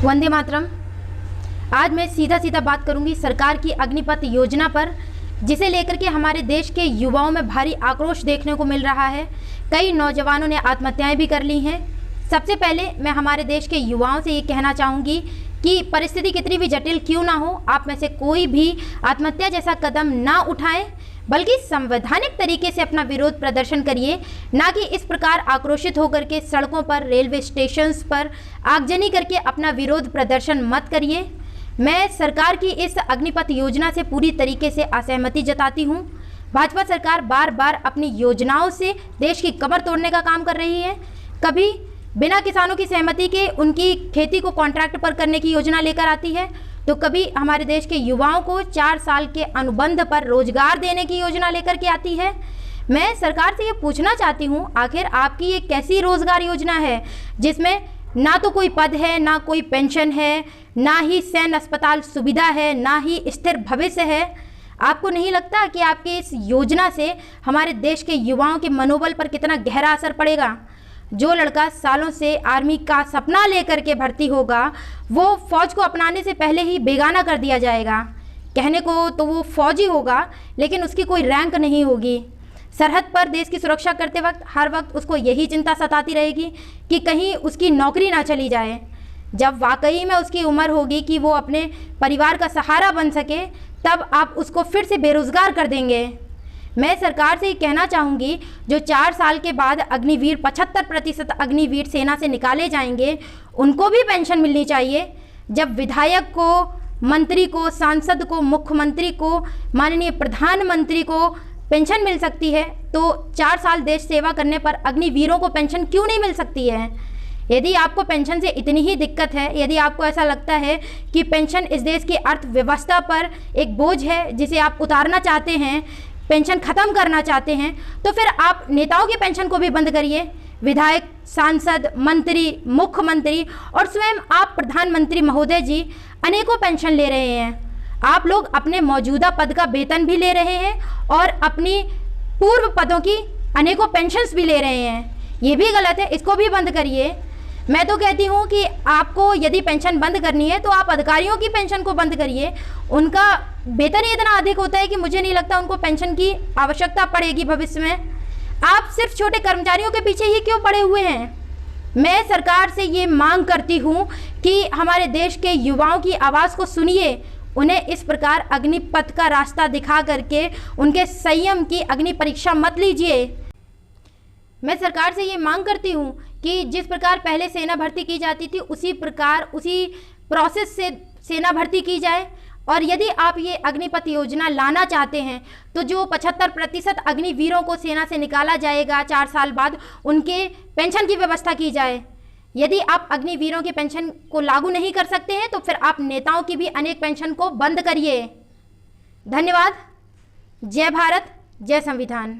वंदे मातरम। आज मैं सीधा बात करूंगी सरकार की अग्निपथ योजना पर, जिसे लेकर के हमारे देश के युवाओं में भारी आक्रोश देखने को मिल रहा है। कई नौजवानों ने आत्महत्याएं भी कर ली हैं। सबसे पहले मैं हमारे देश के युवाओं से ये कहना चाहूँगी कि परिस्थिति कितनी भी जटिल क्यों ना हो, आप में से कोई भी आत्महत्या जैसा कदम ना उठाएं, बल्कि संवैधानिक तरीके से अपना विरोध प्रदर्शन करिए, ना कि इस प्रकार आक्रोशित होकर के सड़कों पर, रेलवे स्टेशंस पर आगजनी करके अपना विरोध प्रदर्शन मत करिए। मैं सरकार की इस अग्निपथ योजना से पूरी तरीके से असहमति जताती हूँ। भाजपा सरकार बार बार अपनी योजनाओं से देश की कमर तोड़ने का काम कर रही है। कभी बिना किसानों की सहमति के उनकी खेती को कॉन्ट्रैक्ट पर करने की योजना लेकर आती है, तो कभी हमारे देश के युवाओं को 4 साल के अनुबंध पर रोजगार देने की योजना लेकर के आती है। मैं सरकार से ये पूछना चाहती हूँ, आखिर आपकी ये कैसी रोजगार योजना है जिसमें ना तो कोई पद है, ना कोई पेंशन है, ना ही सैन्य अस्पताल सुविधा है, ना ही स्थिर भविष्य है। आपको नहीं लगता कि आपकी इस योजना से हमारे देश के युवाओं के मनोबल पर कितना गहरा असर पड़ेगा? जो लड़का सालों से आर्मी का सपना लेकर के भर्ती होगा, वो फौज को अपनाने से पहले ही बेगाना कर दिया जाएगा। कहने को तो वो फौजी होगा, लेकिन उसकी कोई रैंक नहीं होगी। सरहद पर देश की सुरक्षा करते वक्त हर वक्त उसको यही चिंता सताती रहेगी कि कहीं उसकी नौकरी ना चली जाए। जब वाकई में उसकी उम्र होगी कि वो अपने परिवार का सहारा बन सके, तब आप उसको फिर से बेरोज़गार कर देंगे। मैं सरकार से ये कहना चाहूँगी, जो 4 साल के बाद अग्निवीर 75% अग्निवीर सेना से निकाले जाएंगे, उनको भी पेंशन मिलनी चाहिए। जब विधायक को, मंत्री को, सांसद को, मुख्यमंत्री को, माननीय प्रधानमंत्री को पेंशन मिल सकती है, तो 4 साल देश सेवा करने पर अग्निवीरों को पेंशन क्यों नहीं मिल सकती है? यदि आपको पेंशन से इतनी ही दिक्कत है, यदि आपको ऐसा लगता है कि पेंशन इस देश की अर्थव्यवस्था पर एक बोझ है जिसे आप उतारना चाहते हैं, पेंशन ख़त्म करना चाहते हैं, तो फिर आप नेताओं की पेंशन को भी बंद करिए। विधायक, सांसद, मंत्री, मुख्यमंत्री और स्वयं आप प्रधानमंत्री महोदय जी अनेकों पेंशन ले रहे हैं। आप लोग अपने मौजूदा पद का वेतन भी ले रहे हैं और अपनी पूर्व पदों की अनेकों पेंशन्स भी ले रहे हैं। ये भी गलत है, इसको भी बंद करिए। मैं तो कहती हूँ कि आपको यदि पेंशन बंद करनी है तो आप अधिकारियों की पेंशन को बंद करिए। उनका वेतन ही इतना अधिक होता है कि मुझे नहीं लगता उनको पेंशन की आवश्यकता पड़ेगी भविष्य में। आप सिर्फ छोटे कर्मचारियों के पीछे ही क्यों पड़े हुए हैं? मैं सरकार से ये मांग करती हूँ कि हमारे देश के युवाओं की आवाज़ को सुनिए, उन्हें इस प्रकार अग्निपथ का रास्ता दिखा करके उनके संयम की अग्नि परीक्षा मत लीजिए। मैं सरकार से ये मांग करती हूँ कि जिस प्रकार पहले सेना भर्ती की जाती थी, उसी प्रकार, उसी प्रोसेस से सेना भर्ती की जाए। और यदि आप ये अग्निपथ योजना लाना चाहते हैं, तो जो 75% अग्निवीरों को सेना से निकाला जाएगा 4 साल बाद, उनके पेंशन की व्यवस्था की जाए। यदि आप अग्निवीरों की पेंशन को लागू नहीं कर सकते हैं, तो फिर आप नेताओं की भी अनेक पेंशन को बंद करिए। धन्यवाद। जय भारत, जय संविधान।